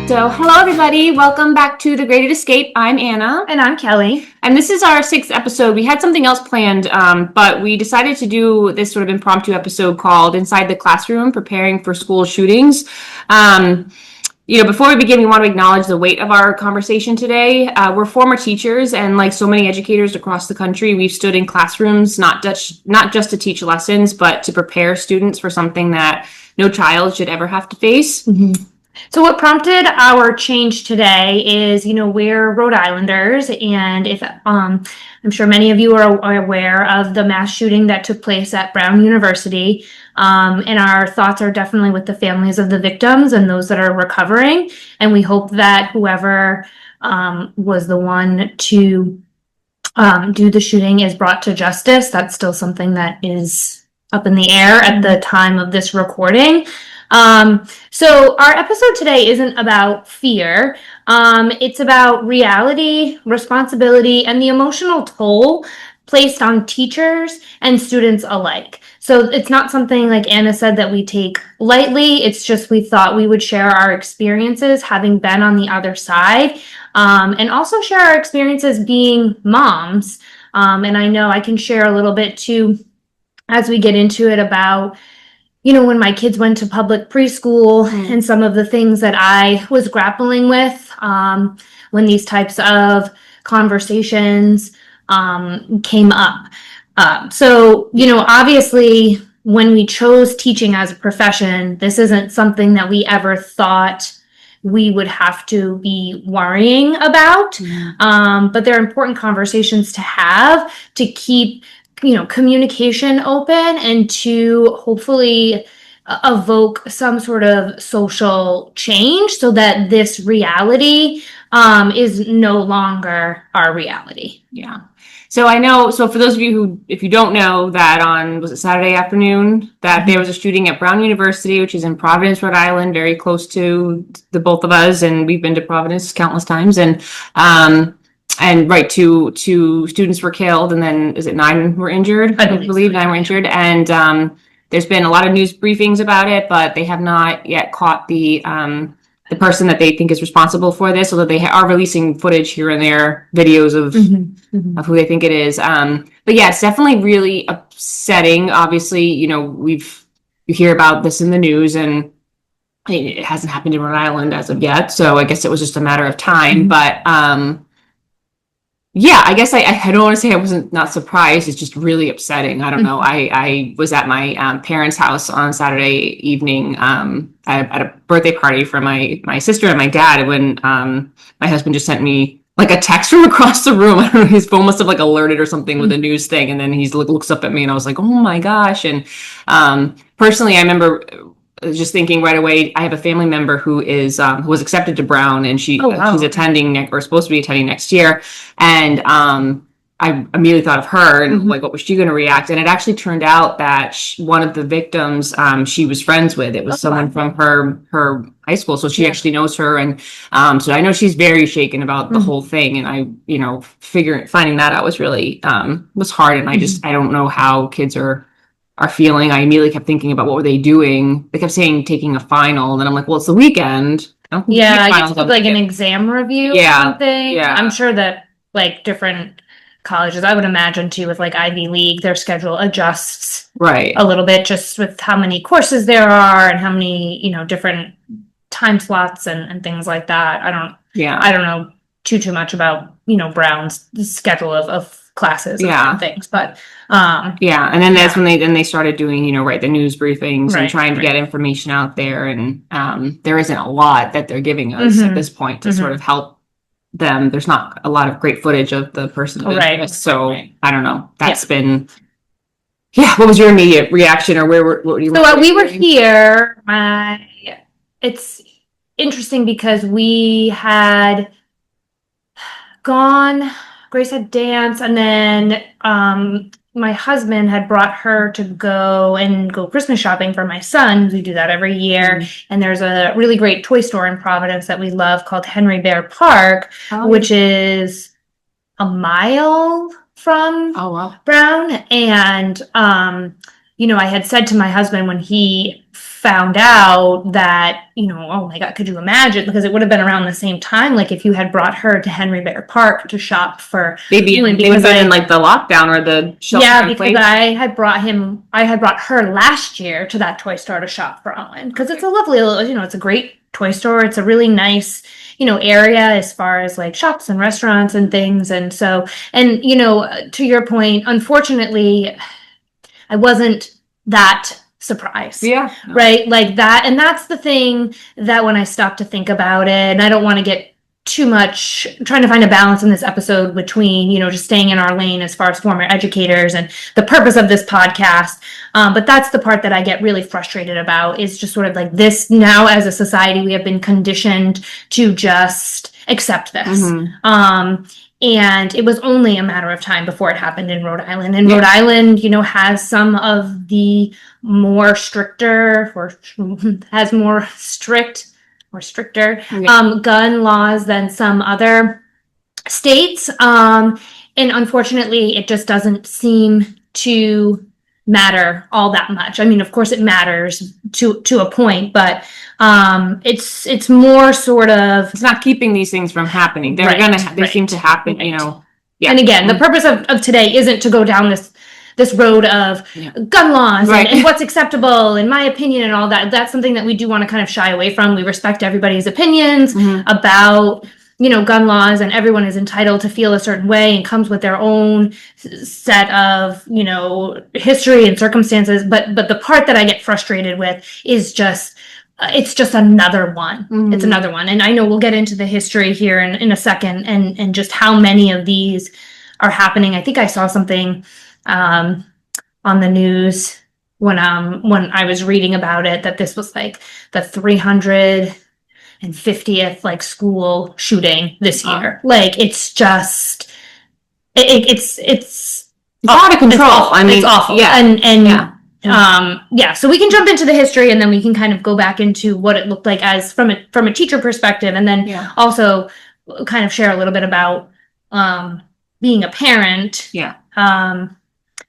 So, hello everybody. Welcome back to The Graded Escape. I'm Anna. And I'm Kelly. And this is our 6th episode. We had something else planned, but we decided to do this sort of impromptu episode called Inside the Classroom, Preparing for School Shootings. Before we begin, we want to acknowledge the weight of our conversation today. We're former teachers, and like so many educators across the country, we've stood in classrooms, not just to teach lessons, but to prepare students for something that no child should ever have to face. Mm-hmm. So what prompted our change today is, we're Rhode Islanders, and if I'm sure many of you are aware of the mass shooting that took place at Brown University, and our thoughts are definitely with the families of the victims and those that are recovering, and we hope that whoever was the one to do the shooting is brought to justice. That's still something that is up in the air at the time of this recording. So our episode today isn't about fear. It's about reality, responsibility, and the emotional toll placed on teachers and students alike. So it's not something, like Anna said, that we take lightly. It's just we thought we would share our experiences having been on the other side, and also share our experiences being moms. And I know I can share a little bit too as we get into it about when my kids went to public preschool and some of the things that I was grappling with when these types of conversations came up. Obviously, when we chose teaching as a profession, this isn't something that we ever thought we would have to be worrying about. But they're important conversations to have to keep communication open and to hopefully evoke some sort of social change so that this reality is no longer our reality. Yeah. So for those of you who, if you don't know, that was it Saturday afternoon, that there was a shooting at Brown University, which is in Providence, Rhode Island, very close to the both of us, and we've been to Providence countless times, and two students were killed, and then is it 9 were injured? I believe 9 were injured, and there's been a lot of news briefings about it, but they have not yet caught the person that they think is responsible for this, although they are releasing footage here and there, videos of who they think it is. But yeah, it's definitely really upsetting. Obviously, you hear about this in the news, and it hasn't happened in Rhode Island as of yet, so I guess it was just a matter of time. But yeah, I guess I don't want to say I wasn't not surprised. It's just really upsetting. I don't know. I was at my parents' house on Saturday evening at a birthday party for my sister and my dad when my husband just sent me like a text from across the room. I don't know, his phone must have like alerted or something with a news thing, and then he looks up at me and I was like, oh my gosh. And personally, I remember just thinking right away, I have a family member who was accepted to Brown, and she's attending or supposed to be attending next year. And I immediately thought of her and like, what was she going to react? And it actually turned out that one of the victims she was friends with. It was someone from her high school, so she actually knows her. And so I know she's very shaken about the whole thing. And I, finding that out was really was hard. And I don't know how kids are feeling. I immediately kept thinking about what were they doing. They kept saying taking a final, and then I'm like, well, it's the weekend. I guess like an exam review or something. Yeah. I'm sure that like different colleges, I would imagine too, with like Ivy League, their schedule adjusts a little bit just with how many courses there are and how many, different time slots and things like that. I don't know too much about, Brown's schedule of classes and things, but and then that's when they started doing the news briefings and trying to get information out there, and there isn't a lot that they're giving us at this point to sort of help them. There's not a lot of great footage of the person of interest, so I don't know. That's been what was your immediate reaction, or what were you? So we were here. It's interesting because we had gone. Grace had danced, and then my husband had brought her to go Christmas shopping for my son. We do that every year. And there's a really great toy store in Providence that we love called Henry Bear Park, which is a mile from Brown. And I had said to my husband when he found out that, oh my God, could you imagine? Because it would have been around the same time, like if you had brought her to Henry Bear Park to shop for Maybe Ewing, they would have because been in like the lockdown or the shelter yeah, in because place. I had brought her last year to that toy store to shop for Owen, because it's a lovely, it's a great toy store. It's a really nice, area as far as like shops and restaurants and things. And so, and, to your point, unfortunately, I wasn't that surprised. Yeah. No. Right? Like that. And that's the thing that when I stop to think about it, and I don't want to get too much trying to find a balance in this episode between, just staying in our lane as far as former educators and the purpose of this podcast. But that's the part that I get really frustrated about, is just sort of like this. Now as a society, we have been conditioned to just accept this. And it was only a matter of time before it happened in Rhode Island. And Rhode Island, has some of the more stricter, or has more strict or stricter gun laws than some other states. And unfortunately, it just doesn't seem to matter all that much. I mean, of course it matters to a point, but it's more sort of, It's not keeping these things from happening. They're they seem to happen, Yeah. And again, the purpose of today isn't to go down this road of gun laws and what's acceptable, in my opinion, and all that. That's something that we do want to kind of shy away from. We respect everybody's opinions about, gun laws, and everyone is entitled to feel a certain way and comes with their own set of, history and circumstances. But the part that I get frustrated with is just, it's just another one. It's another one. And I know we'll get into the history here in a second, and just how many of these are happening. I think I saw something on the news when I was reading about it, that this was like the 350th like school shooting this year. Like it's just it's out of control. I mean, it's awful. So we can jump into the history, and then we can kind of go back into what it looked like as from a teacher perspective, and then also kind of share a little bit about being a parent.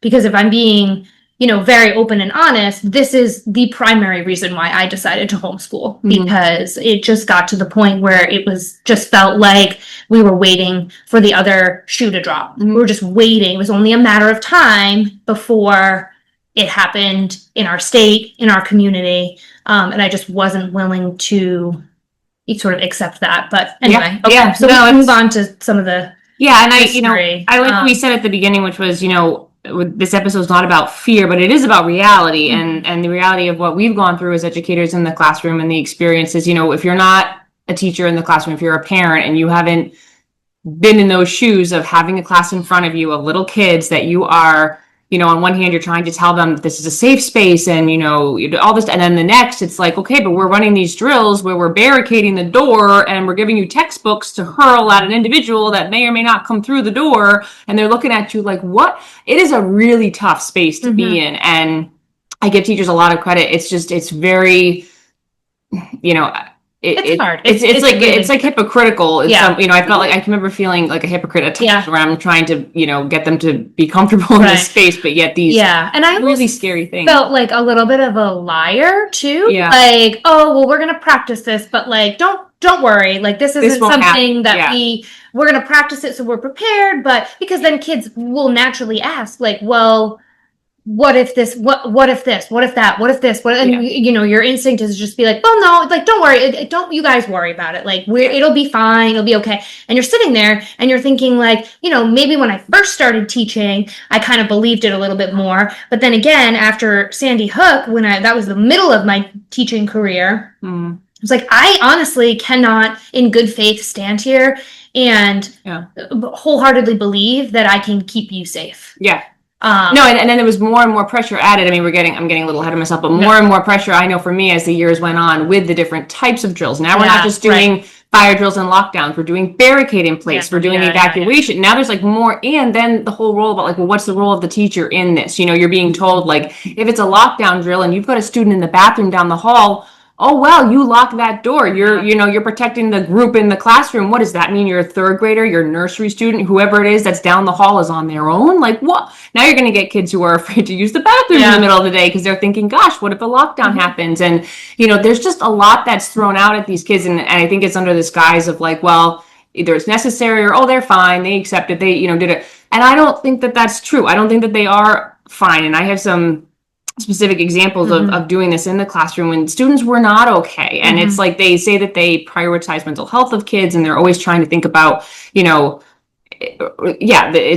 Because if I'm being, very open and honest, this is the primary reason why I decided to homeschool, because it just got to the point where it was just felt like we were waiting for the other shoe to drop. We were just waiting. It was only a matter of time before it happened in our state, in our community. And I just wasn't willing to sort of accept that. But anyway, so we can move on to some of the and history. I like what we said at the beginning, which was, this episode is not about fear, but it is about reality, and the reality of what we've gone through as educators in the classroom, and the experiences. If you're not a teacher in the classroom, if you're a parent and you haven't been in those shoes of having a class in front of you of little kids that you are, on one hand, you're trying to tell them that this is a safe space and, all this. And then the next, it's like, okay, but we're running these drills where we're barricading the door and we're giving you textbooks to hurl at an individual that may or may not come through the door. And they're looking at you like, what? It is a really tough space to be in. And I give teachers a lot of credit. It's just, it's very, it's hard. It's like hypocritical. I felt like I can remember feeling like a hypocrite at times where I'm trying to, get them to be comfortable in this space, but yet these and I really scary things. Felt like a little bit of a liar too. Like, oh well, we're gonna practice this, but like don't worry, like this isn't something that we're gonna practice it so we're prepared, but because then kids will naturally ask, like, well, what if this, what if this, what if that, what if this, and your instinct is just be like, oh no, like don't worry, don't you guys worry about it, like it'll be fine, it'll be okay. And you're sitting there and you're thinking like, maybe when I first started teaching, I kind of believed it a little bit more, but then again after Sandy Hook, that was the middle of my teaching career, it's like I honestly cannot in good faith stand here and wholeheartedly believe that I can keep you safe. No, and then there was more and more pressure added. I mean, I'm getting a little ahead of myself, but more and more pressure, I know for me as the years went on with the different types of drills. Now we're not just doing fire drills and lockdowns. We're doing barricade in place. We're doing evacuation. Now there's like more, and then the whole role about like, well, what's the role of the teacher in this? You're being told like, if it's a lockdown drill and you've got a student in the bathroom down the hall, oh, well, you lock that door. You're protecting the group in the classroom. What does that mean? You're a third grader, you're a nursery student, whoever it is that's down the hall is on their own. Like, what? Now you're going to get kids who are afraid to use the bathroom in the middle of the day because they're thinking, gosh, what if a lockdown happens? And, there's just a lot that's thrown out at these kids. And I think it's under this guise of like, well, either it's necessary or, oh, they're fine. They accept it. They, did it. And I don't think that that's true. I don't think that they are fine. And I have some specific examples of doing this in the classroom when students were not okay. And it's like they say that they prioritize mental health of kids and they're always trying to think about, it's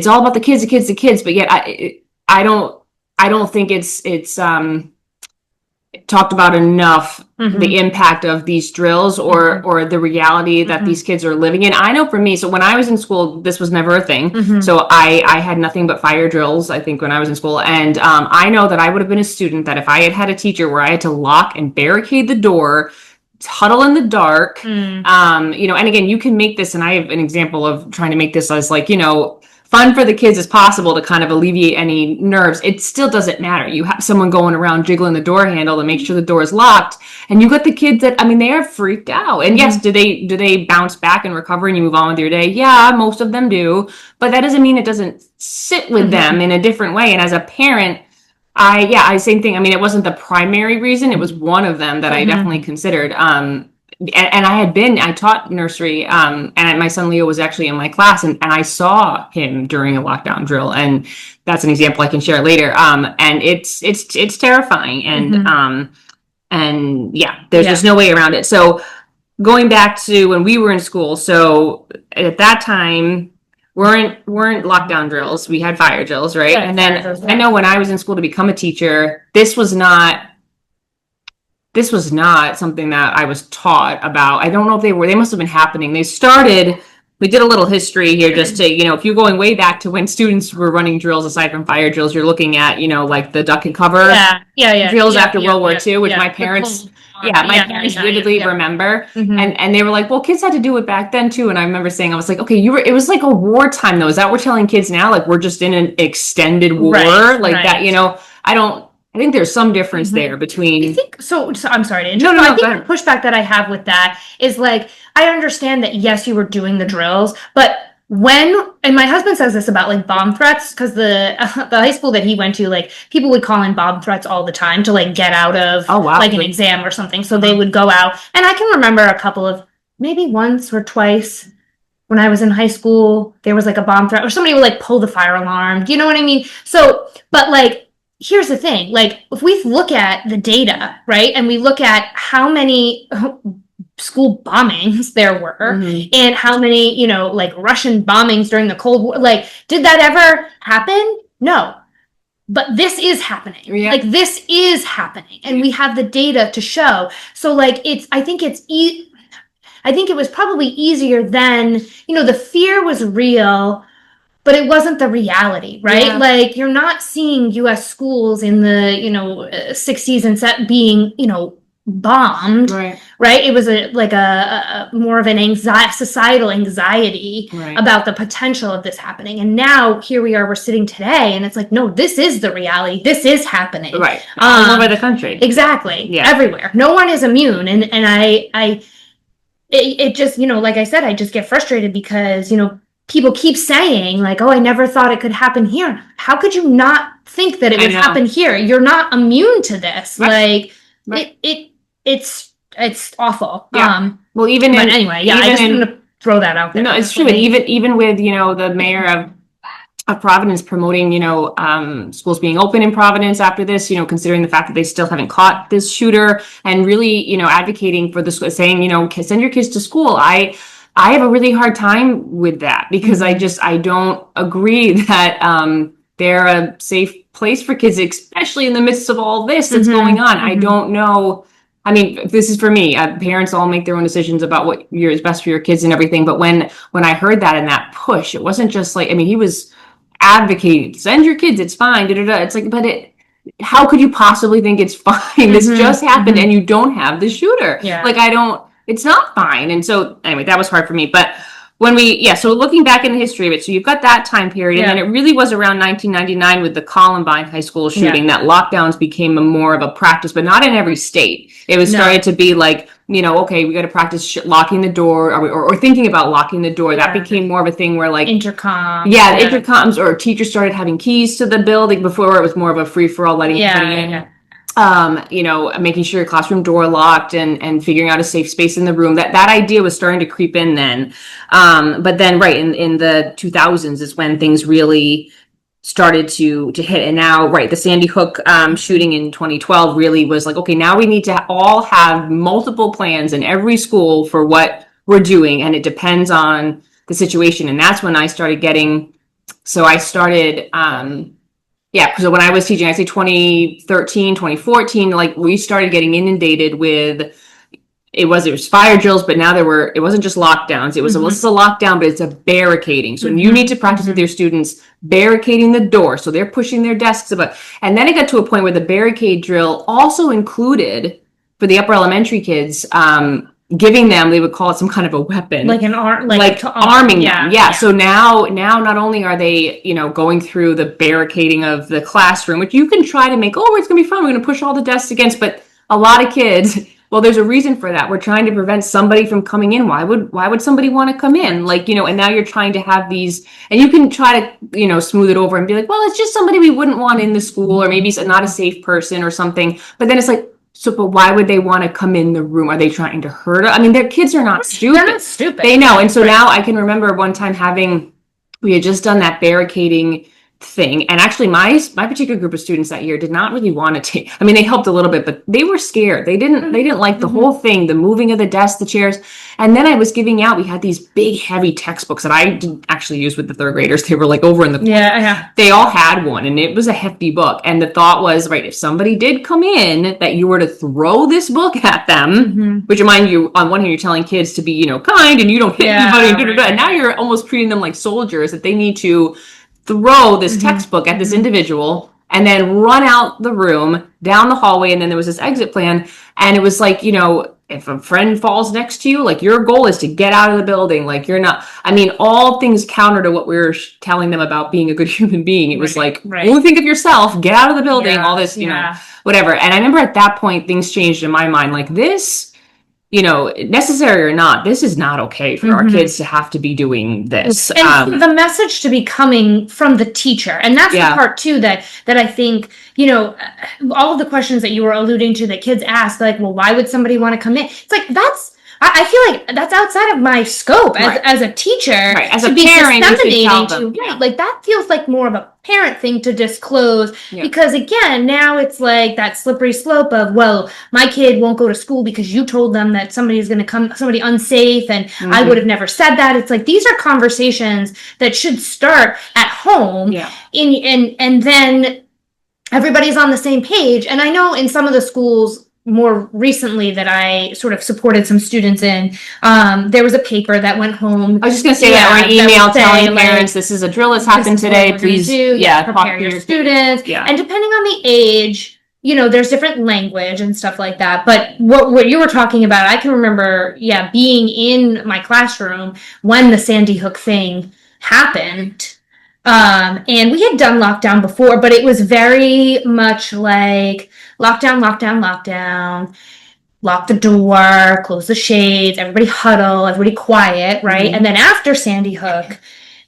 all about the kids, but yet I don't think it's talked about enough the impact of these drills or the reality that these kids are living in. I know for me, so when I was in school, this was never a thing. So I had nothing but fire drills, I think, when I was in school. And I know that I would have been a student that if I had had a teacher where I had to lock and barricade the door, huddle in the dark, and again, you can make this, and I have an example of trying to make this as like, fun for the kids as possible to kind of alleviate any nerves. It still doesn't matter. You have someone going around jiggling the door handle to make sure the door is locked, and you got the kids that, they are freaked out. And yes, do they bounce back and recover and you move on with your day? Yeah, most of them do, but that doesn't mean it doesn't sit with them in a different way. And as a parent, same thing. It wasn't the primary reason. It was one of them that I definitely considered. And I taught nursery, and my son Leo was actually in my class, and I saw him during a lockdown drill, and that's an example I can share later. And it's terrifying, and there's just no way around it. So going back to when we were in school, so at that time weren't lockdown drills, we had fire drills, right? And then I know when I was in school to become a teacher, this was not something that I was taught about. I don't know if they must have been happening. We did a little history here just to, if you're going way back to when students were running drills aside from fire drills, you're looking at, like the duck and cover drills after World War II, which my parents vividly remember. And they were like, well, kids had to do it back then too. And I remember saying, I was like, okay, it was like a wartime though. Is that what we're telling kids now? Like we're just in an extended war that, I think there's some difference there between. I think so. I'm sorry to interrupt. No, I think the pushback that I have with that is like, I understand that yes, you were doing the drills, but and my husband says this about like bomb threats, because the high school that he went to, like people would call in bomb threats all the time to like get out of like an exam or something. So they would go out, and I can remember a couple of, maybe once or twice when I was in high school, there was like a bomb threat or somebody would like pull the fire alarm. Do you know what I mean? So, but like, here's the thing, like if we look at the data, right, and we look at how many school bombings there were and how many, like Russian bombings during the Cold War, like did that ever happen? No. But this is happening. Yeah. Like this is happening, and we have the data to show. So like I think it was probably easier then, the fear was real, but it wasn't the reality, right? Yeah. Like you're not seeing U.S. schools in the 60s and being bombed, right? It was a more of an societal anxiety about the potential of this happening. And now here we are, we're sitting today, and it's like, no, this is the reality. This is happening, right? All over the country, exactly, everywhere. No one is immune, and it just like I said, I just get frustrated because people keep saying like, oh, I never thought it could happen here. How could you not think that it would happen here? You're not immune to this. Right. Like it's awful. Yeah. But anyway, I just want to throw that out there. No, it's true. And even with, the mayor of Providence promoting, schools being open in Providence after this, considering the fact that they still haven't caught this shooter, and really, advocating for the school, saying, send your kids to school. I have a really hard time with that because I don't agree that they're a safe place for kids, especially in the midst of all this that's going on. I don't know. This is for me. Parents all make their own decisions about what is best for your kids and everything. But when I heard that and that push, it wasn't just like, he was advocating, send your kids, it's fine. It's like, but how could you possibly think it's fine? This just happened and you don't have the shooter. Yeah. Like, it's not fine. And so anyway, that was hard for me. But So looking back in the history of it, so you've got that time period, and then it really was around 1999 with the Columbine High School shooting that lockdowns became more of a practice, but not in every state. It was started to be like, okay, we got to practice locking the door, or thinking about locking the door. That became more of a thing where like intercom. Intercoms, or teachers started having keys to the building. Before it was more of a free for all, letting everybody in. Making sure your classroom door locked and figuring out a safe space in the room. That idea was starting to creep in then. But then in the 2000s is when things really started to hit. And now, the Sandy Hook shooting in 2012 really was like, okay, now we need to all have multiple plans in every school for what we're doing. And it depends on the situation. And that's when I started so when I was teaching, I say 2013, 2014, like we started getting inundated with, it was fire drills, but now it wasn't just lockdowns. It was, well, it's a lockdown, but it's a barricading. So you need to practice with your students barricading the door. So they're pushing their desks about, and then it got to a point where the barricade drill also included, for the upper elementary kids, giving them, they would call it some kind of a weapon, like an arm, arming them. So now not only are they going through the barricading of the classroom, which you can try to make, it's gonna be fun, we're gonna push all the desks against, but a lot of kids, well, there's a reason for that. We're trying to prevent somebody from coming in. Why would somebody want to come in? And now you're trying to have these, and you can try to smooth it over and be like, well, it's just somebody we wouldn't want in the school, or maybe it's not a safe person or something. But then it's like, but why would they want to come in the room? Are they trying to hurt? I mean, their kids are not stupid. They're not stupid. They know. And so now I can remember one time we had just done that barricading thing. And actually my particular group of students that year did not really want to take, they helped a little bit, but they were scared. They didn't like the whole thing, the moving of the desks, the chairs. And then I was giving out, we had these big, heavy textbooks that I didn't actually use with the third graders. They were like over in the corner. They all had one, and it was a hefty book. And the thought was, if somebody did come in, that you were to throw this book at them, which, mind you, on one hand, you're telling kids to be, kind, and you don't hit anybody. And now you're almost treating them like soldiers, that they need to throw this textbook at this individual and then run out the room, down the hallway. And then there was this exit plan. And it was like, if a friend falls next to you, like your goal is to get out of the building. Like you're not, all things counter to what we were telling them about being a good human being. It was only think of yourself, get out of the building, all this, whatever. And I remember at that point, things changed in my mind. Like this, necessary or not, this is not okay for our kids to have to be doing this. And the message to be coming from the teacher. And that's the part too that I think, all of the questions that you were alluding to that kids ask, like, well, why would somebody want to come in? It's like, I feel like that's outside of my scope as a teacher. As a parent, like that feels like more of a parent thing to disclose, because again, now it's like that slippery slope of, well, my kid won't go to school because you told them that somebody's going to come, somebody unsafe, and I would have never said that. It's like, these are conversations that should start at home, and then everybody's on the same page. And I know in some of the schools more recently that I sort of supported some students in, there was a paper that went home. I was just going to say that, or an email telling parents, this is a drill that's happened today, please prepare your students. And depending on the age, there's different language and stuff like that. But what you were talking about, I can remember, being in my classroom when the Sandy Hook thing happened. And we had done lockdown before, but it was very much like lockdown, lock the door, close the shades, everybody huddle, everybody quiet, right? And then after Sandy Hook,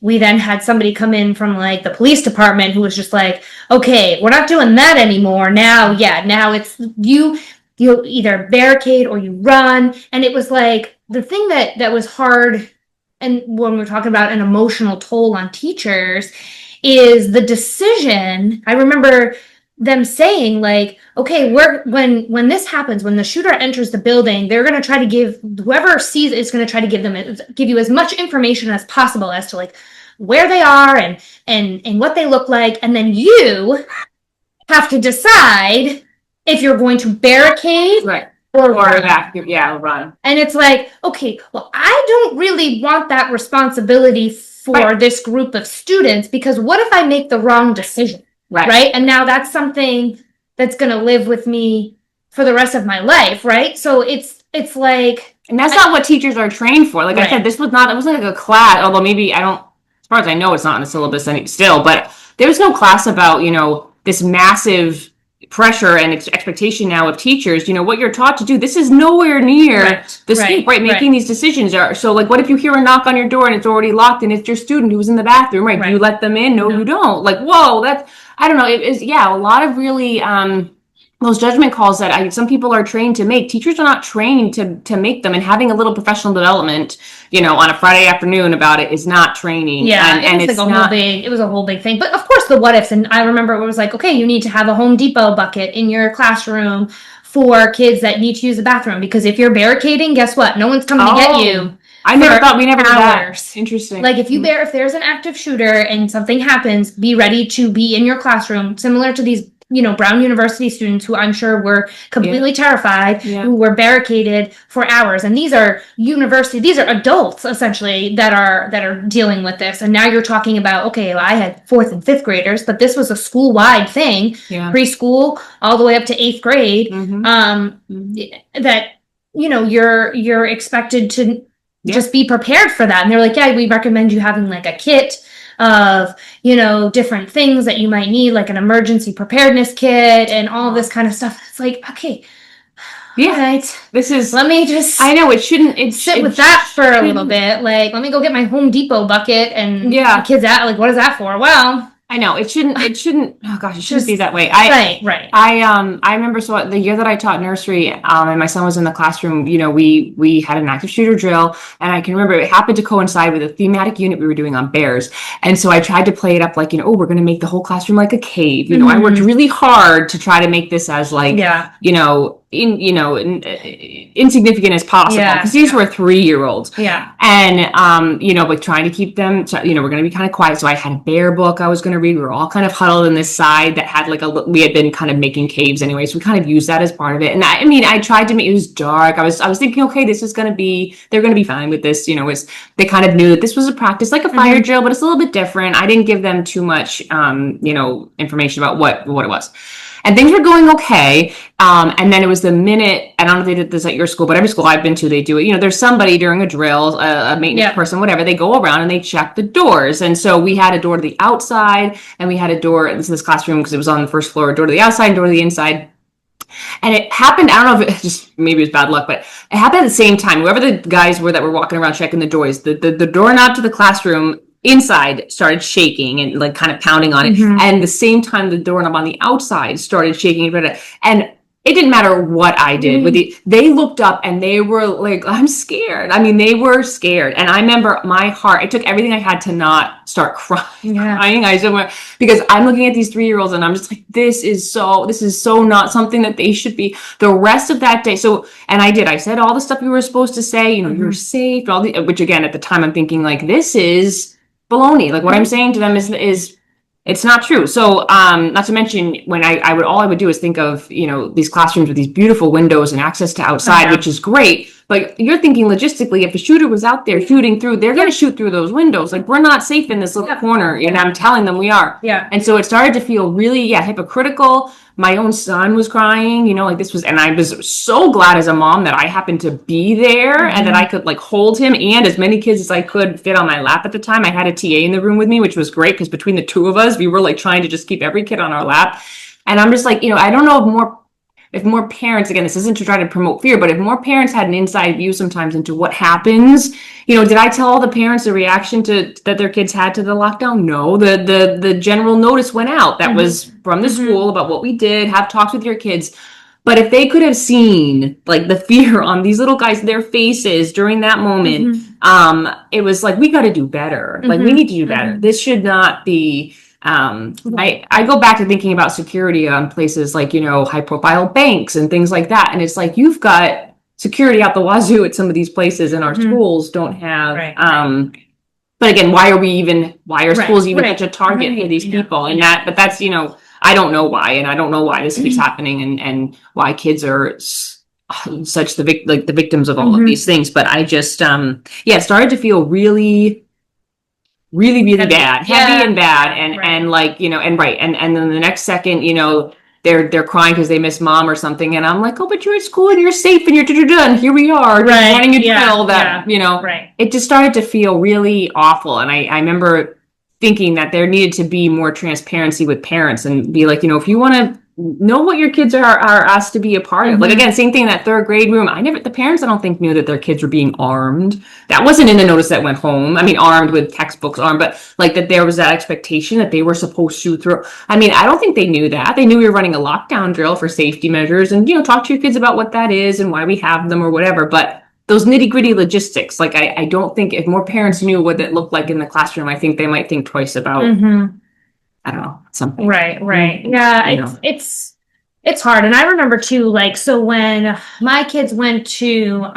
we then had somebody come in from like the police department who was just like, okay, we're not doing that anymore. Now it's you either barricade or you run. And it was like the thing that was hard. And when we're talking about an emotional toll on teachers, is the decision. I remember them saying like, okay, when this happens, when the shooter enters the building, they're going to try to give, whoever sees it is going to try to give you as much information as possible as to like where they are and what they look like. And then you have to decide if you're going to barricade or run. And it's like, okay, well, I don't really want that responsibility for this group of students, because what if I make the wrong decision? Right. And now that's something that's going to live with me for the rest of my life. Right. So it's like, And that's not what teachers are trained for. Like I Right. said, this was not, it wasn't like a class, although maybe I don't, as far as I know, it's not in the syllabus still, but there was no class about, this massive pressure and expectation now of teachers, what you're taught to do. This is nowhere near Right, the right, scope, right? Making right. these decisions are, so like, what if you hear a knock on your door and it's already locked and it's your student who's in the bathroom, right? Do you Right. let them in? No, No. you don't. Like, whoa, that's, I don't know. It is, yeah, a lot of really, those judgment calls that some people are trained to make. Teachers are not trained to make them, and having a little professional development, on a Friday afternoon about it is not training. Yeah, and it was it's like not. it was a whole big thing. But of course, the what ifs, and I remember it was like, okay, you need to have a Home Depot bucket in your classroom for kids that need to use the bathroom, because if you're barricading, guess what? No one's coming to get you. I never thought we never did hours. that. Interesting. Like if there's an active shooter and something happens, be ready to be in your classroom, similar to these, Brown University students who I'm sure were completely terrified, who were barricaded for hours. And these are adults essentially that are dealing with this. And now you're talking about, okay, well, I had 4th and 5th graders, but this was a school-wide thing, preschool all the way up to 8th grade. That, you're expected to just be prepared for that. And they're like, yeah, we recommend you having like a kit of, different things that you might need, like an emergency preparedness kit and all this kind of stuff. It's like, okay, all right, let me just, I know it shouldn't, sit with that for a little bit. Like, let me go get my Home Depot bucket and the kids out. Like, what is that for? Well, I know it shouldn't, oh gosh, it shouldn't be that way. Right. I remember, so the year that I taught nursery, and my son was in the classroom, we had an active shooter drill, and I can remember it happened to coincide with a thematic unit we were doing on bears. And so I tried to play it up like, oh, we're going to make the whole classroom like a cave. I worked really hard to try to make this as like, insignificant as possible, because these were 3-year-olds. And like trying to keep them we're going to be kind of quiet. So I had a bear book I was going to read. We were all kind of huddled in this side that had like we had been kind of making caves anyway, so we kind of used that as part of it. And I tried to make it was dark. I was thinking, okay, this is going to be, they're going to be fine with this. They kind of knew that this was a practice, like a fire drill, but it's a little bit different. I didn't give them too much information about what it was. And things were going okay. And then it was the minute, I don't know if they did this at your school, but every school I've been to, they do it. There's somebody during a drill, a maintenance person, whatever, they go around and they check the doors. And so we had a door to the outside, and we had a door into this classroom because it was on the first floor, a door to the outside, and door to the inside. And it happened, I don't know if it just, maybe it was bad luck, but it happened at the same time. Whoever the guys were that were walking around checking the doors, the doorknob to the classroom inside started shaking and like kind of pounding on it. And the same time the doorknob on the outside started shaking. And it didn't matter what I did they looked up and they were like, I'm scared. They were scared. And I remember my heart, it took everything I had to not start crying. Because I'm looking at these 3-year-olds and I'm just like, this is so not something that they should be. The rest of that day. So, and I said all the stuff you were supposed to say, you're safe, which again, at the time I'm thinking like, this is baloney. Like what I'm saying to them is it's not true. So, not to mention when all I would do is think of, these classrooms with these beautiful windows and access to outside, which is great. But you're thinking logistically, if a shooter was out there shooting through, they're going to shoot through those windows. Like we're not safe in this little corner. And I'm telling them we are. And so it started to feel really, hypocritical. My own son was crying, like this was, and I was so glad as a mom that I happened to be there and that I could like hold him and as many kids as I could fit on my lap at the time. I had a TA in the room with me, which was great because between the two of us, we were like trying to just keep every kid on our lap. And I'm just like, I don't know if more parents, again, this isn't to try to promote fear, but if more parents had an inside view sometimes into what happens, did I tell all the parents the reaction that their kids had to the lockdown? No, the general notice went out. That was from the school about what we did, have talks with your kids. But if they could have seen like the fear on these little guys, their faces during that moment, it was like, we got to do better. Like we need to do better. This should not be, I go back to thinking about security on places like, high profile banks and things like that. And it's like, you've got security out the wazoo at some of these places and our schools don't have, but again, why are schools even such a target for these people? And but that's, I don't know why. And I don't know why this keeps happening and why kids are such the victims of all of these things. But I just, it started to feel really bad, heavy and bad. And like, and then the next second, they're crying because they miss mom or something, and I'm like, oh, but you're at school and you're safe and you're and here we are just running a drill that it just started to feel really awful. And I remember thinking that there needed to be more transparency with parents and be like, if you want to know what your kids are asked to be a part of. Like, again, same thing in that third grade room. The parents, I don't think, knew that their kids were being armed. That wasn't in the notice that went home. I mean, armed with textbooks, but like that there was that expectation that they were supposed to throw. I mean, I don't think they knew that. They knew we were running a lockdown drill for safety measures and, talk to your kids about what that is and why we have them or whatever. But those nitty gritty logistics, like, I don't think if more parents knew what it looked like in the classroom, I think they might think twice about I don't know, something. Right. Yeah, it's hard. And I remember too, like, so when my kids went to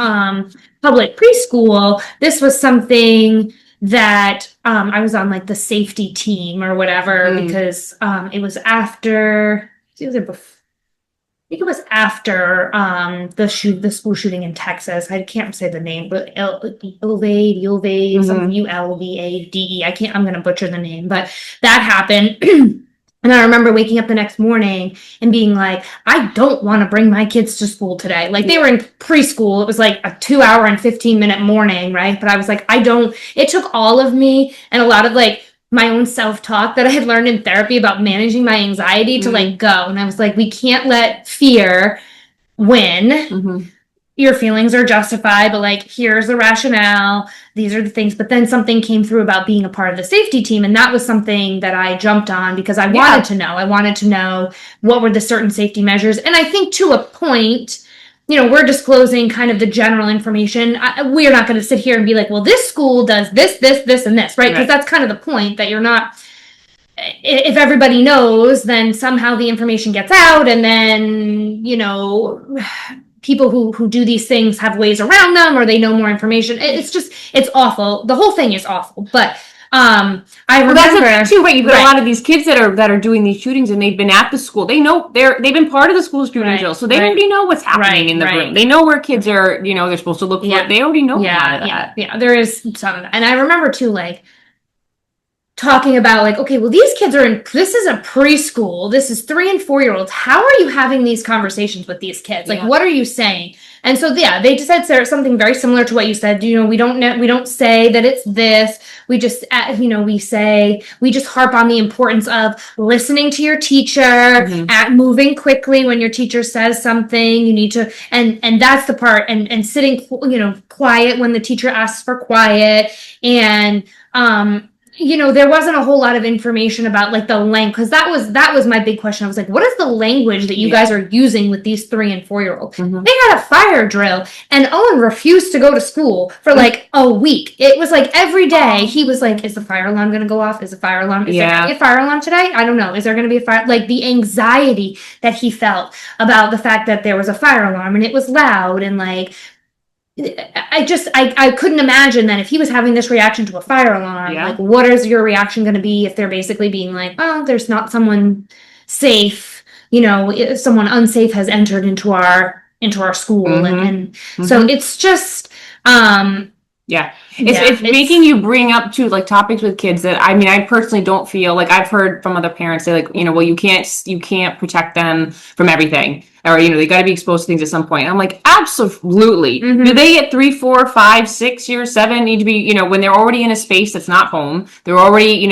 public preschool, this was something that I was on like the safety team or whatever, because it was after, I think it was after the school shooting in Texas. I can't say the name, but Ulvade, something Ulvade. I'm gonna butcher the name, but that happened. And I remember waking up the next morning and being like, I don't want to bring my kids to school today. Like, they were in preschool. It was like a 2-hour and 15-minute morning, right? But I was like, it took all of me and a lot of like my own self-talk that I had learned in therapy about managing my anxiety to like go. And I was like, we can't let fear win. Your feelings are justified, but like, here's the rationale. These are the things. But then something came through about being a part of the safety team. And that was something that I jumped on because I wanted to know. I wanted to know what were the certain safety measures. And I think to a point, we're disclosing kind of the general information. We're not going to sit here and be like, well, this school does this, and this, right? Because that's kind of the point, that you're not, if everybody knows, then somehow the information gets out, and then, people who do these things have ways around them, or they know more information. It's awful. The whole thing is awful. But I remember that's too, right? You've got a lot of these kids that are doing these shootings, and they've been at the school. They know they've been part of the school shooting drill, so they already know what's happening in the room. They know where kids are. They're supposed to look for it. They already know a lot of that. Yeah, there is some of that. And I remember too, like, talking about like, okay, well, these kids this is a preschool. This is 3 and 4-year-olds. How are you having these conversations with these kids? Like, what are you saying? And so, they just said something very similar to what you said. We don't say that it's this. We just, we just harp on the importance of listening to your teacher, at moving quickly when your teacher says something. You need to, and that's the part, and sitting, quiet when the teacher asks for quiet, and there wasn't a whole lot of information about like the language, because that was my big question. I was like, what is the language that you guys are using with these 3 and 4-year-olds? They had a fire drill, and Owen refused to go to school for like a week. It was like every day he was like, is the fire alarm going to go off? Is the fire alarm? Is there going to be a fire alarm today? I don't know. Is there going to be a fire? Like, the anxiety that he felt about the fact that there was a fire alarm and it was loud, and like, I couldn't imagine that if he was having this reaction to a fire alarm, like, what is your reaction going to be if they're basically being like, oh, there's not someone safe, if someone unsafe has entered into our school. And so it's just, it's making you bring up too, like, topics with kids that, I personally don't feel like, I've heard from other parents say like, well, you can't protect them from everything, or, they got to be exposed to things at some point. And I'm like, absolutely. Do they at 3, 4, 5, 6 years, 7 need to be, when they're already in a space that's not home, they're already,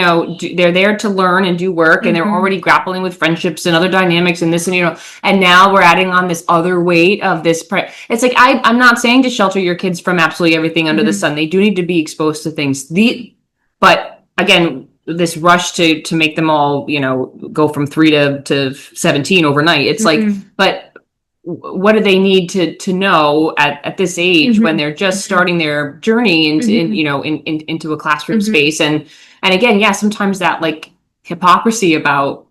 they're there to learn and do work, and they're already grappling with friendships and other dynamics and this, and now we're adding on this other weight of this. It's like, I'm not saying to shelter your kids from absolutely everything under the sun. They do need to be exposed to things. But again, this rush to make them all, go from 3 to 17 overnight. It's like, but what do they need to know at this age when they're just starting their journey into a classroom space? And again, sometimes that like hypocrisy about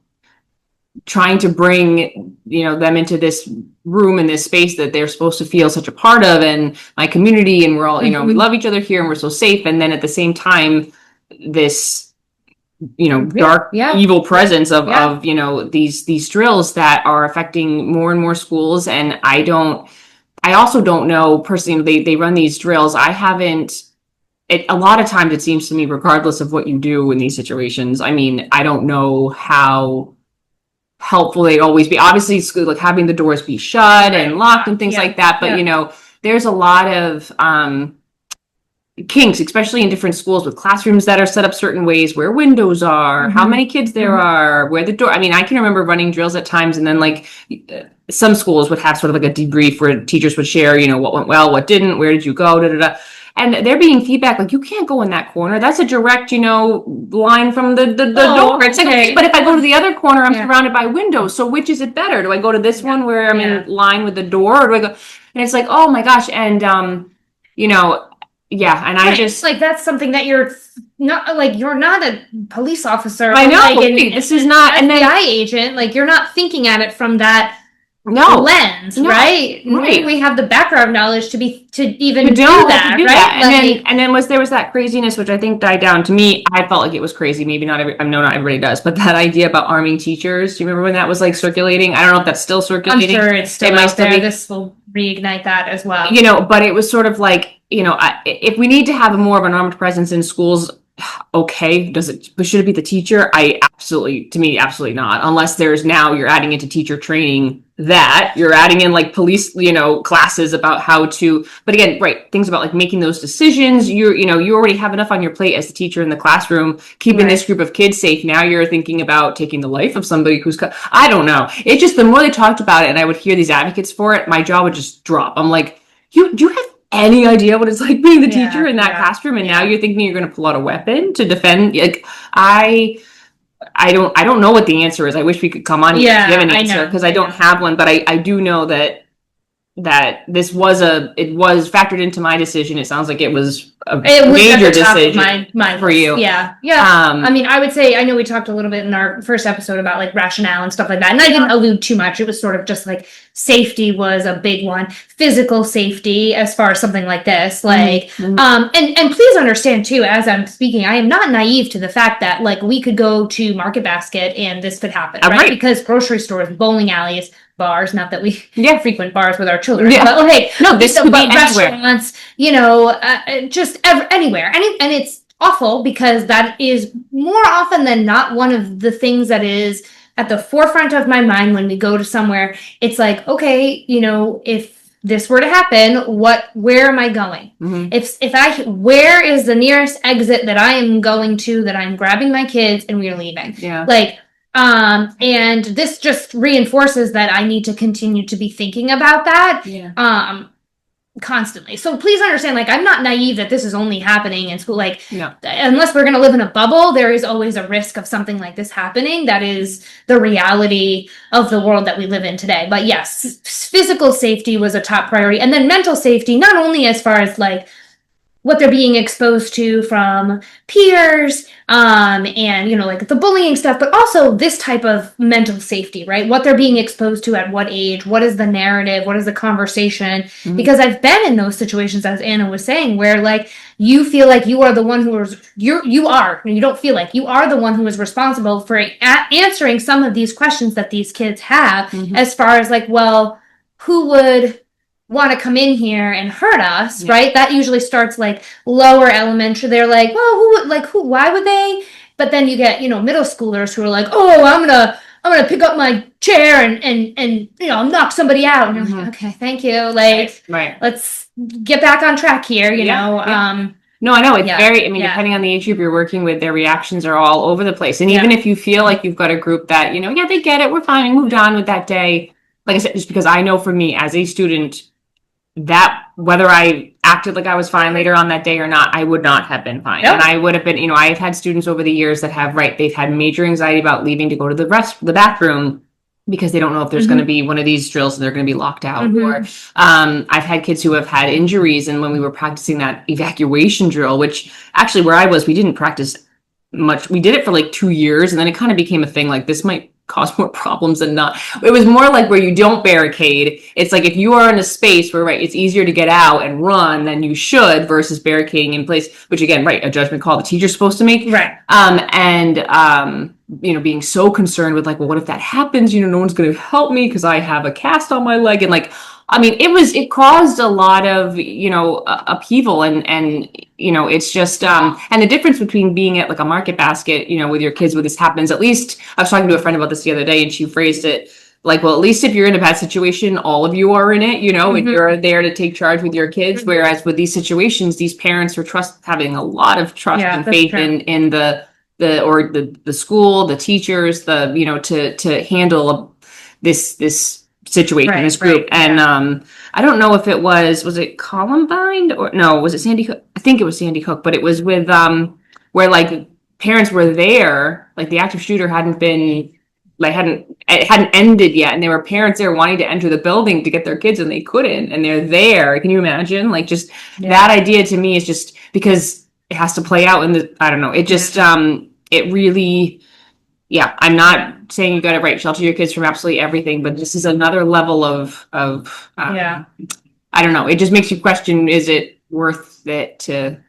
trying to bring, them into this room and this space that they're supposed to feel such a part of, and my community, and we're all, we love each other here and we're so safe. And then at the same time, this, dark, evil presence of these drills that are affecting more and more schools. And I also don't know personally, they run these drills. A lot of times it seems to me, regardless of what you do in these situations, I don't know how helpful they'd always be. Obviously, school, like having the doors be shut and locked and things like that. But, you know, there's a lot of kinks, especially in different schools with classrooms that are set up certain ways, where windows are, how many kids there are, where the door. I mean, I can remember running drills at times, and then like some schools would have sort of like a debrief where teachers would share, you know, what went well, what didn't, where did you go, da da da. And there being feedback like, you can't go in that corner. That's a direct, you know, line from the door. It's like, but if I go to the other corner, I'm surrounded by windows. So which is it better? Do I go to this one where I'm in line with the door, or do I go? And it's like, oh my gosh. And, you know, yeah. And I just like, that's something that you're not like, you're not a police officer. I know. Like, this is not an FBI agent. Like, you're not thinking at it from that lens, right? We have the background knowledge to even do that, right? That. And then there was that craziness, which I think died down. To me, I felt like it was crazy. Maybe not not everybody does, but that idea about arming teachers. Do you remember when that was like circulating? I don't know if that's still circulating. I'm sure it's still out there. This will reignite that as well. You know, but it was sort of like, you know, if we need to have more of an armed presence in schools, okay, should it be the teacher? To me, absolutely not. Unless you're adding into teacher training that you're adding in like police, you know, classes about how to, but again, right, things about like making those decisions. You already have enough on your plate as the teacher in the classroom, keeping this group of kids safe. Now you're thinking about taking the life of somebody I don't know. It just, the more they talked about it and I would hear these advocates for it, my jaw would just drop. I'm like, do you have any idea what it's like being the teacher in that classroom? And now you're thinking you're going to pull out a weapon to defend. Like, I don't know what the answer is. I wish we could come on here and give an answer, because I don't have one, but I do know that this was it was factored into my decision. It sounds like it was a major decision for you. Yeah. I mean, I would say, I know we talked a little bit in our first episode about like rationale and stuff like that, and I didn't allude too much. It was sort of just like safety was a big one, physical safety as far as something like this, like, and please understand too, as I'm speaking, I am not naive to the fact that like we could go to Market Basket and this could happen, right? Because grocery stores, bowling alleys, bars, not that we frequent bars with our children, but like, no, this could be restaurants, you know, just anywhere. And it's awful, because that is more often than not one of the things that is at the forefront of my mind when we go to somewhere. It's like, okay, you know, if this were to happen, where am I going? Where is the nearest exit that I am going to, that I'm grabbing my kids and we're leaving? Like, and this just reinforces that I need to continue to be thinking about that, constantly. So please understand, like, I'm not naive that this is only happening in school. Like, unless we're going to live in a bubble, there is always a risk of something like this happening. That is the reality of the world that we live in today. But yes, physical safety was a top priority. And then mental safety, not only as far as like what they're being exposed to from peers, and, you know, like the bullying stuff, but also this type of mental safety, right? What they're being exposed to at what age, what is the narrative, what is the conversation? Because I've been in those situations, as Anna was saying, where like you feel like you are the one who is, you don't feel like you are the one who is responsible for answering some of these questions that these kids have, as far as like, well, who would want to come in here and hurt us, right? That usually starts like lower elementary. They're like, well, why would they? But then you get, you know, middle schoolers who are like, oh, I'm gonna pick up my chair and you know, knock somebody out. And you're like, okay, thank you. Like, let's get back on track here, you know? No, I know. It's very, I mean, depending on the age group you're working with, their reactions are all over the place. And even if you feel like you've got a group that, you know, they get it, we're fine, we moved on with that day. Like I said, just because I know for me as a student, that whether I acted like I was fine later on that day or not, I would not have been fine. And I would have been, you know, I've had students over the years that have, they've had major anxiety about leaving to go to the bathroom, because they don't know if there's going to be one of these drills and they're going to be locked out. Or I've had kids who have had injuries. And when we were practicing that evacuation drill, which actually where I was, we didn't practice much. We did it for like 2 years, and then it kind of became a thing, like this might cause more problems than not. It was more like where you don't barricade. It's like if you are in a space where, it's easier to get out and run than you should versus barricading in place, which again, a judgment call the teacher's supposed to make. being so concerned with like, well, what if that happens? No one's going to help me because I have a cast on my leg. And like, I mean, it caused a lot of, upheaval and, it's just, and the difference between being at like a market basket, with your kids when this happens, at least I was talking to a friend about this the other day and she phrased it like, well, at least if you're in a bad situation, all of you are in it, and you're there to take charge with your kids. Whereas with these situations, these parents are having a lot of trust and faith in the school, the teachers, to handle this situation, this group. And I don't know if it was it Columbine or no, was it Sandy Hook? I think it was Sandy Hook, but it was with where like parents were there, like the active shooter it hadn't ended yet, and there were parents there wanting to enter the building to get their kids and they couldn't, and they're there. Can you imagine? Like just that idea to me is just because it has to play out I don't know. It just it really, I'm not saying you got to shelter your kids from absolutely everything, but this is another level of I don't know. It just makes you question: is it worth it to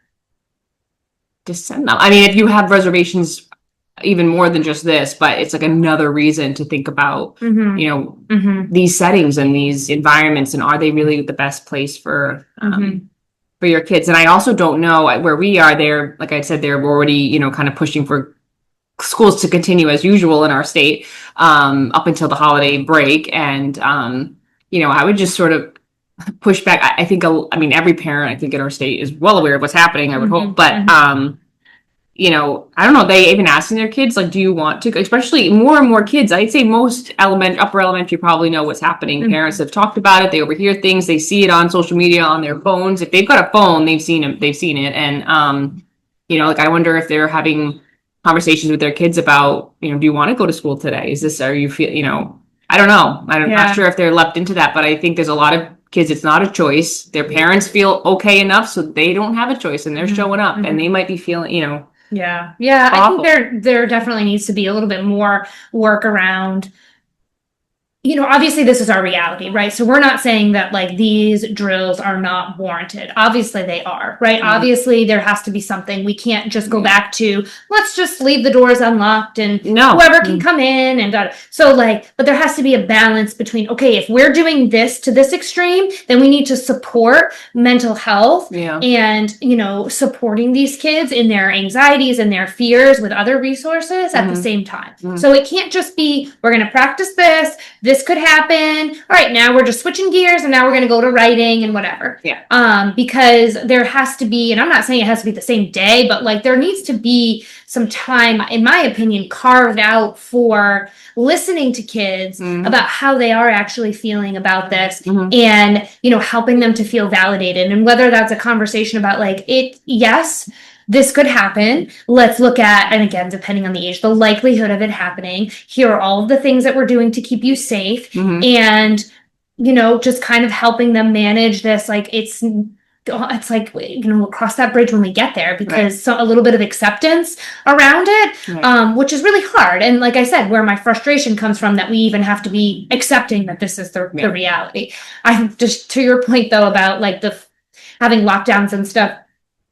send them? I mean, if you have reservations, even more than just this, but it's like another reason to think about, these settings and these environments, and are they really the best place for your kids? And I also don't know where we are there. Like I said, they're already, kind of pushing for schools to continue as usual in our state, up until the holiday break. And, I would just sort of push back. I think, every parent, I think in our state is well aware of what's happening, I would hope, but, I don't know, they even asking their kids, like, do you want to, especially more and more kids, I'd say most upper elementary probably know what's happening. Parents have talked about it. They overhear things. They see it on social media, on their phones. If they've got a phone, they've seen it. And, like, I wonder if they're having conversations with their kids about, do you want to go to school today? Are you I don't know. I'm not sure if they're leapt into that, but I think there's a lot of kids, it's not a choice. Their parents feel okay enough, so they don't have a choice, and they're showing up, and they might be feeling, Yeah, awful. I think there definitely needs to be a little bit more work around. Obviously this is our reality, right? So we're not saying that like these drills are not warranted. Obviously they are, right? Obviously there has to be something. We can't just go back to, let's just leave the doors unlocked and whoever can come in and so like, but there has to be a balance between, okay, if we're doing this to this extreme, then we need to support mental health and, supporting these kids in their anxieties and their fears with other resources at the same time. So it can't just be, we're going to practice this could happen. All right, now we're just switching gears and now we're going to go to writing and whatever. Because there has to be, and I'm not saying it has to be the same day, but like there needs to be some time, in my opinion, carved out for listening to kids about how they are actually feeling about this and, helping them to feel validated. And whether that's a conversation about like this could happen. Let's look at, and again, depending on the age, the likelihood of it happening. Here are all of the things that we're doing to keep you safe. And, just kind of helping them manage this. Like it's like, we'll cross that bridge when we get there, because a little bit of acceptance around it, which is really hard. And like I said, where my frustration comes from, that we even have to be accepting that this is the reality. I just, to your point though, about like having lockdowns and stuff,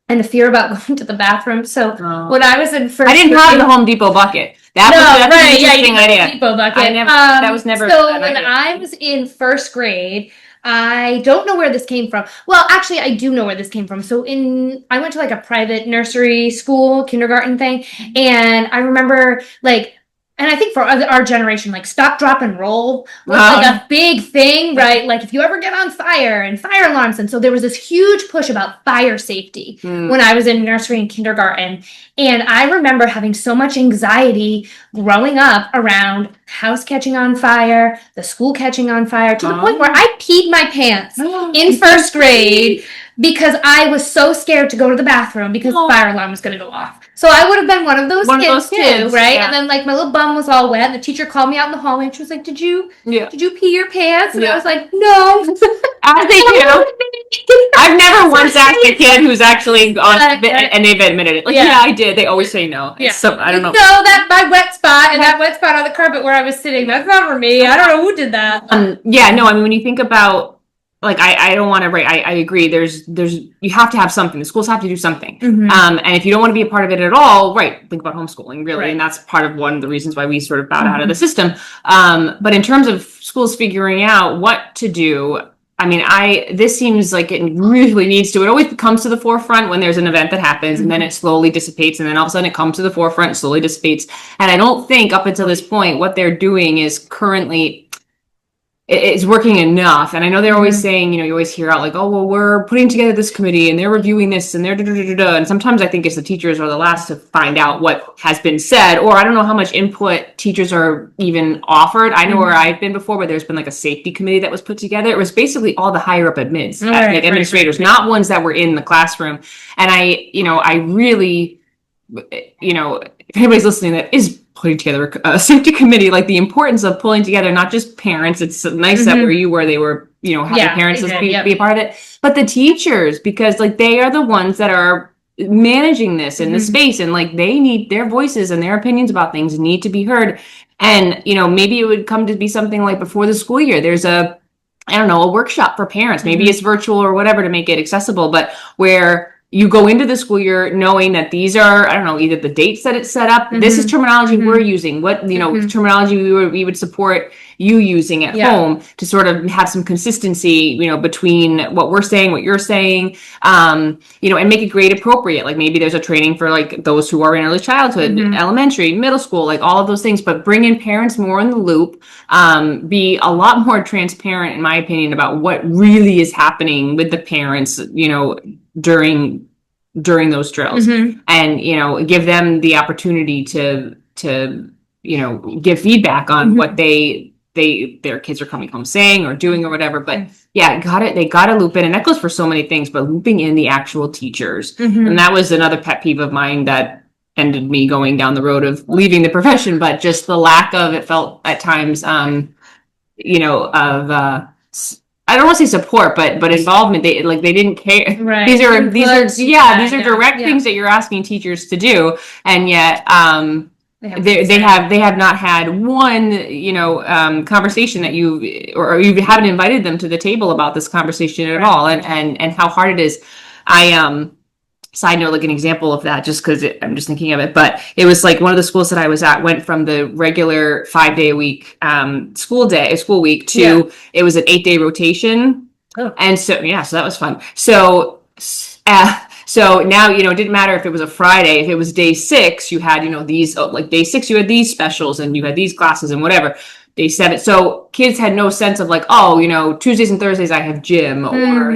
and the fear about going to the bathroom. So when I was in first, I didn't have the Home Depot bucket. That's an interesting idea. Depot bucket. That was never. So when I was in first grade, I don't know where this came from. Well, actually, I do know where this came from. So I went to like a private nursery school, kindergarten thing, and I remember like. And I think for our generation, like stop, drop, and roll was like a big thing, right? Like if you ever get on fire and fire alarms. And so there was this huge push about fire safety when I was in nursery and kindergarten. And I remember having so much anxiety growing up around house catching on fire, the school catching on fire, to the point where I peed my pants in first grade because I was so scared to go to the bathroom because the fire alarm was going to go off. So I would have been one of those kids too, right? And then like my little bum was all wet, and the teacher called me out in the hallway and she was like, did you pee your pants? And I was like, no. As they do. I've never once asked a kid who's actually on, and they've admitted it. Like, I did. They always say no. So I don't know. No, that my wet spot and that wet spot on the carpet where I was sitting, that's not for me. I don't know who did that. No, I mean, when you think about like I don't want to, right, I agree. There's you have to have something. The schools have to do something. And if you don't want to be a part of it at all, right, think about homeschooling, really. Right. And that's part of one of the reasons why we sort of bowed out of the system. But in terms of schools figuring out what to do, I mean, this seems like it really needs to, it always comes to the forefront when there's an event that happens, and then it slowly dissipates, and then all of a sudden it comes to the forefront and slowly dissipates. And I don't think up until this point, what they're doing is currently, it's working enough. And I know they're always saying, you always hear out like, oh, well, we're putting together this committee and they're reviewing this and they're da-da-da-da-da. And sometimes I think it's the teachers are the last to find out what has been said, or I don't know how much input teachers are even offered. I know where I've been before, but there's been like a safety committee that was put together. It was basically all the higher up admins, like administrators, not ones that were in the classroom. And I really, if anybody's listening that is putting together a safety committee, like the importance of pulling together not just parents. It's nice that where you were, they were, having parents be a part of it, but the teachers, because like they are the ones that are managing this in the space, and like they need their voices and their opinions about things need to be heard. And maybe it would come to be something like before the school year, there's a workshop for parents. Maybe it's virtual or whatever to make it accessible, but where you go into the school year knowing that these are, I don't know, either the dates that it's set up. This is terminology we're using. What, terminology we would support you using at home to sort of have some consistency, between what we're saying, what you're saying, and make it grade appropriate. Like maybe there's a training for like those who are in early childhood, elementary, middle school, like all of those things, but bring in parents more in the loop, be a lot more transparent, in my opinion, about what really is happening with the parents, during those drills, and give them the opportunity to give feedback on what their kids are coming home saying or doing or whatever. But they gotta loop in, and that goes for so many things, but looping in the actual teachers. And that was another pet peeve of mine that ended me going down the road of leaving the profession, but just the lack of, it felt at times, I don't want to say support, but involvement. They didn't care. Right. These are direct things that you're asking teachers to do, and yet they have not had one conversation that you haven't invited them to the table about this conversation at all, and how hard it is. Side note, like an example of that, just because I'm just thinking of it, but it was like one of the schools that I was at went from the regular 5-day a week school week to it was an 8-day rotation. And so that was fun. So now, it didn't matter if it was a Friday, if it was day 6, you had, these, like day 6, you had these specials and you had these classes and whatever. Day 7. So kids had no sense of like, Tuesdays and Thursdays I have gym, or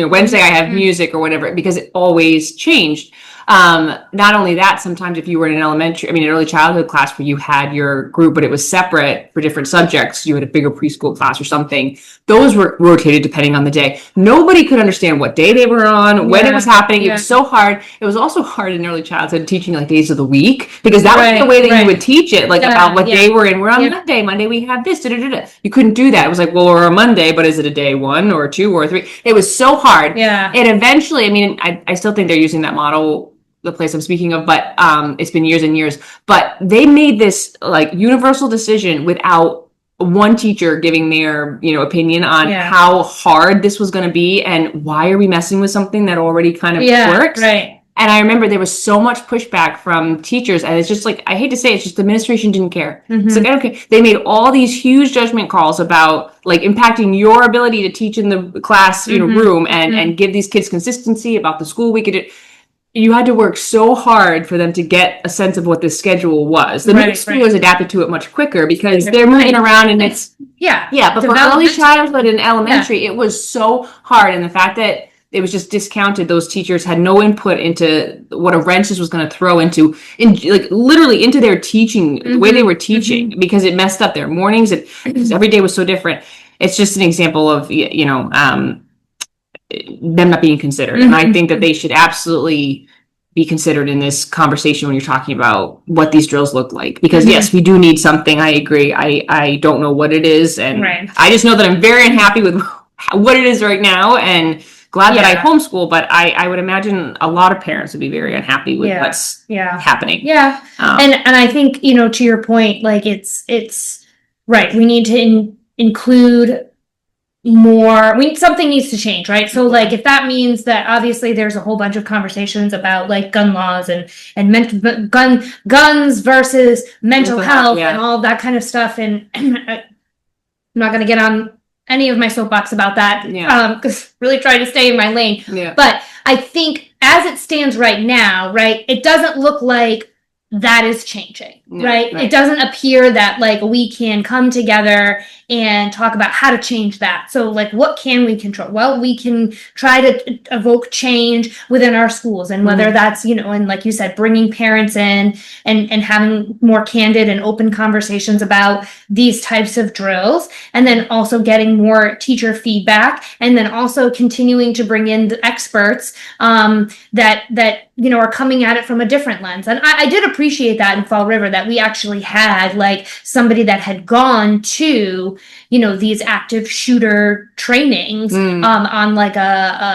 Wednesday I have music or whatever, because it always changed. Not only that, sometimes if you were in an early childhood class where you had your group, but it was separate for different subjects, you had a bigger preschool class or something, those were rotated depending on the day. Nobody could understand what day they were on, when it was happening. It was so hard. It was also hard in early childhood teaching like days of the week, because that was the way that you would teach it, like about what day we're in. We're on Monday we have this, You couldn't do that. It was like, well, we're on Monday, but is it a day 1 or 2 or 3? It was so hard. Yeah. And eventually, I still think they're using that model, the place I'm speaking of, but it's been years and years. But they made this like universal decision without one teacher giving their opinion on how hard this was going to be, and why are we messing with something that already kind of works. Right. And I remember there was so much pushback from teachers, and it's just like, I hate to say it, it's just the administration didn't care. It's like, I don't care. They made all these huge judgment calls about like impacting your ability to teach in the class room, and give these kids consistency about the school week. You had to work so hard for them to get a sense of what the schedule was. The middle schoolers adapted to it much quicker because they're moving around, and it's but for early childhood and elementary, it was so hard. And the fact that it was just discounted, those teachers had no input into what a wrench this was going to throw into literally into their teaching, the way they were teaching, because it messed up their mornings, and every day was so different. It's just an example of them not being considered. And I think that they should absolutely be considered in this conversation when you're talking about what these drills look like. Because yes, we do need something. I agree. I don't know what it is. And I just know that I'm very unhappy with what it is right now, and glad that I homeschool, but I would imagine a lot of parents would be very unhappy with what's happening. Yeah. And I think, to your point, like it's right. We need to include something needs to change, right? So like if that means that obviously there's a whole bunch of conversations about like gun laws and guns versus mental health yeah. and all of that kind of stuff, and I'm not going to get on any of my soapbox about that, because really trying to stay in my lane. Yeah. But I think as it stands right now, right, it doesn't look like that is changing, right? It doesn't appear that like we can come together and talk about how to change that. So like, what can we control? Well, we can try to evoke change within our schools, and whether that's, you know, and like you said, bringing parents in and having more candid and open conversations about these types of drills, and then also getting more teacher feedback, and then also continuing to bring in the experts that you know are coming at it from a different lens. And I did appreciate that in Fall River, that we actually had like somebody that had gone to, you know, these active shooter trainings on like not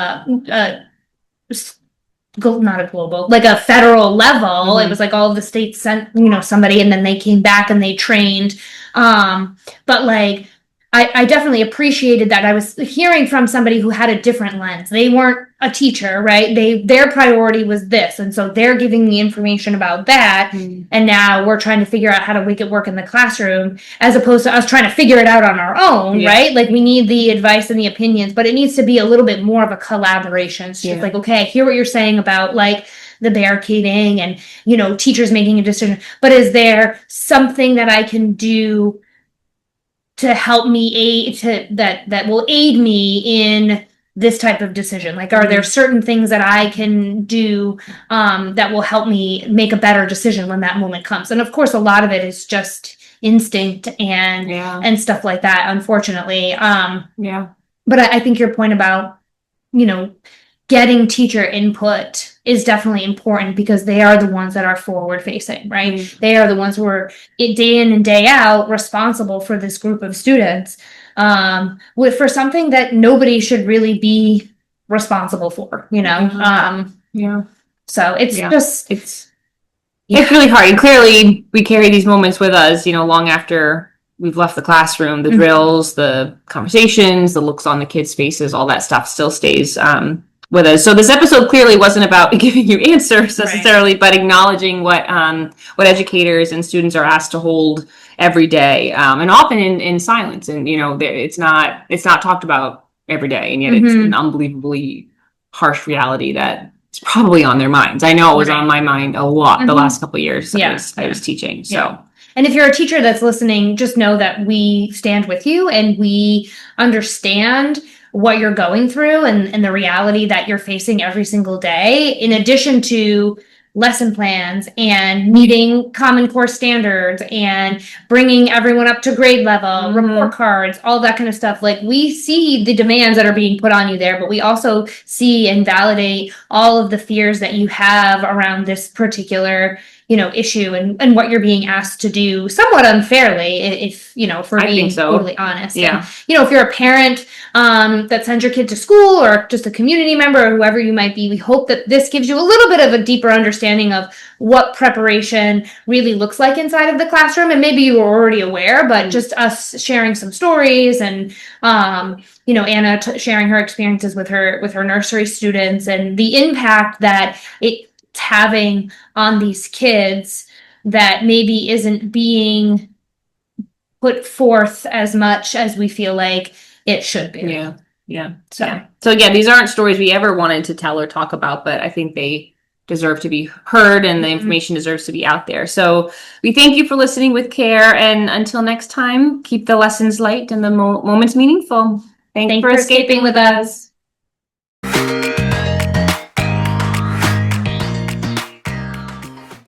a global, like a federal level. It was like all of the states sent, you know, somebody, and then they came back and they trained. But like, I definitely appreciated that I was hearing from somebody who had a different lens. They weren't a teacher, right? Their priority was this, and so they're giving me information about that. And now we're trying to figure out how to make it work in the classroom, as opposed to us trying to figure it out on our own, right? Like we need the advice and the opinions, but it needs to be a little bit more of a collaboration. It's just like, okay, I hear what you're saying about like the barricading and, you know, teachers making a decision, but is there something that I can do to help me that will aid me in this type of decision? Like, are there certain things that I can do that will help me make a better decision when that moment comes? And of course, a lot of it is just instinct and stuff like that, unfortunately. But I think your point about, you know, getting teacher input is definitely important, because they are the ones that are forward facing, right? They are the ones who are day in and day out responsible for this group of students, for something that nobody should really be responsible for, you know? So it's just, it's really hard. And clearly we carry these moments with us, you know, long after we've left the classroom. The drills, the conversations, the looks on the kids' faces, all that stuff still stays with us. So this episode clearly wasn't about giving you answers necessarily, but acknowledging what educators and students are asked to hold every day, and often in silence. And you know, it's not talked about every day, and yet it's an unbelievably harsh reality that it's probably on their minds. I know it was on my mind a lot the last couple of years I was teaching. So. And if you're a teacher that's listening, just know that we stand with you and we understand what you're going through and the reality that you're facing every single day, in addition to lesson plans and meeting Common Core standards and bringing everyone up to grade level, report cards, all that kind of stuff. Like, we see the demands that are being put on you there, but we also see and validate all of the fears that you have around this particular, you know, issue and what you're being asked to do somewhat unfairly, if, you know, for being totally honest. And, you know, if you're a parent that sends your kid to school, or just a community member, or whoever you might be, we hope that this gives you a little bit of a deeper understanding of what preparation really looks like inside of the classroom. And maybe you were already aware, but just us sharing some stories, and you know, Anna sharing her experiences with her nursery students, and the impact that it's having on these kids that maybe isn't being put forth as much as we feel like it should be. So again, these aren't stories we ever wanted to tell or talk about, but I think they deserve to be heard, and the information deserves to be out there. So we thank you for listening with care, and until next time, keep the lessons light and the moments meaningful. Thanks for escaping with us.